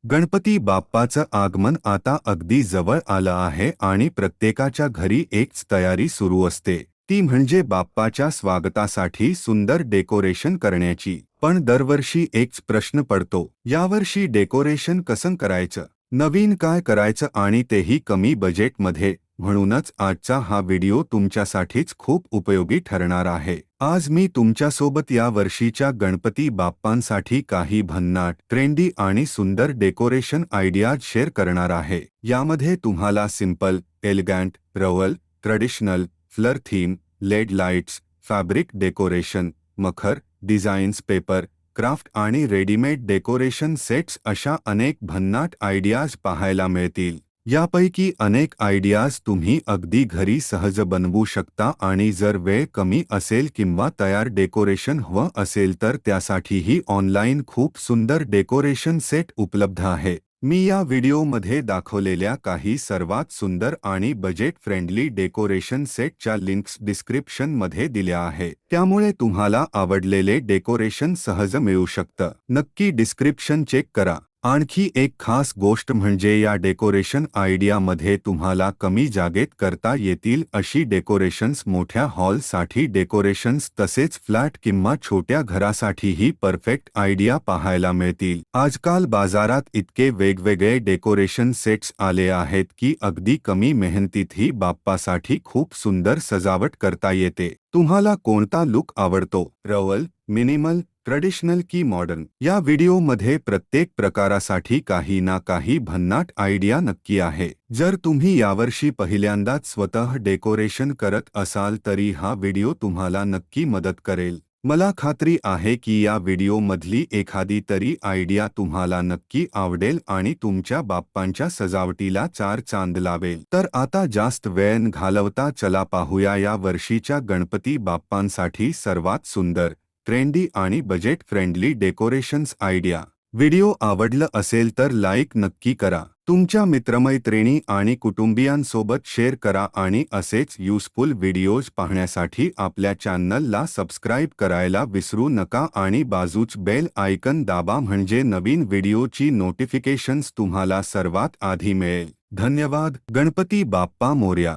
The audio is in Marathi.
गणपती बाप्पाचं आगमन आता अगदी जवळ आलं आहे आणि प्रत्येकाच्या घरी एकच तयारी सुरू असते, ती म्हणजे बाप्पाच्या स्वागतासाठी सुंदर डेकोरेशन करण्याची। पण दरवर्षी एकच प्रश्न पडतो, यावर्षी डेकोरेशन कसं करायचं, नवीन काय करायचं आणि तेही कमी बजेटमध्ये। म्हणूनच आजचा हा व्हिडिओ तुमच्यासाठीच खूप उपयोगी ठरणार आहे। आज मी तुमच्यासोबत या वर्षीच्या गणपती बाप्पांसाठी काही भन्नाट, ट्रेंडी आणि सुंदर डेकोरेशन आयडियाज शेअर करणार आहे। यामध्ये तुम्हाला simple, elegant, royal, traditional, flower theme, LED lights, fabric decoration, मखर डिझाईन्स, पेपर क्राफ्ट आणि रेडीमेड डेकोरेशन सेट्स अशा अनेक भन्नाट आयडियाज पाहायला मिळतील। यापैकी अनेक आयडियाज तुम्ही अगदी घरी सहज बनवू शकता आणि जर वेळ कमी असेल किंवा तयार डेकोरेशन हवं असेल तर त्यासाठीही ऑनलाईन खूप सुंदर डेकोरेशन सेट उपलब्ध आहे। मी या व्हिडिओमध्ये दाखवलेल्या काही सर्वात सुंदर आणि बजेट फ्रेंडली डेकोरेशन सेटच्या लिंक्स डिस्क्रिप्शनमध्ये दिल्या आहे, त्यामुळे तुम्हाला आवडलेले डेकोरेशन सहज मिळू शकतं। नक्की डिस्क्रिप्शन चेक करा। आणखी एक खास गोष्ट म्हणजे या डेकोरेशन आयडियामध्ये तुम्हाला कमी जागेत करता येतील अशी डेकोरेशन्स, मोठ्या हॉलसाठी डेकोरेशन्स तसेच फ्लॅट किंवा छोट्या घरासाठीही परफेक्ट आयडिया पाहायला मिळतील। आजकाल बाजारात इतके वेगवेगळे डेकोरेशन सेट्स आले आहेत की अगदी कमी मेहनतीतही बाप्पासाठी खूप सुंदर सजावट करता येते। तुम्हाला कोणता लुक आवडतो, रॉयल, मिनिमल, ट्रेडिशनल की मॉडर्न? या व्हिडिओमध्ये प्रत्येक प्रकारासाठी काही ना काही भन्नाट आयडिया नक्की आहे। जर तुम्ही यावर्षी पहिल्यांदाच स्वतः डेकोरेशन करत असाल तरी हा व्हिडिओ तुम्हाला नक्की मदत करेल। मला खात्री आहे की या व्हिडिओमधली एखादी तरी आयडिया तुम्हाला नक्की आवडेल आणि तुमच्या बाप्पांच्या सजावटीला चार चांद लावेल। तर आता जास्त वेळ न घालवता चला पाहूया या वर्षीच्या गणपती बाप्पांसाठी सर्वात सुंदर, ट्रेंडी आणि budget friendly decorations idea. Video आवडला असेल तर लाईक नक्की करा, तुमच्या मित्रमैत्रिणी आणि कुटुंबियांसोबत शेअर करा आणि असेच युजफुल व्हिडिओज पाहण्यासाठी आपल्या चॅनलला सबस्क्राईब करायला विसरू नका आणि बाजूच बेल आयकन दाबा म्हणजे नवीन व्हिडिओची नोटिफिकेशन्स तुम्हाला सर्वात आधी मिळेल। धन्यवाद। गणपती बाप्पा मोरया।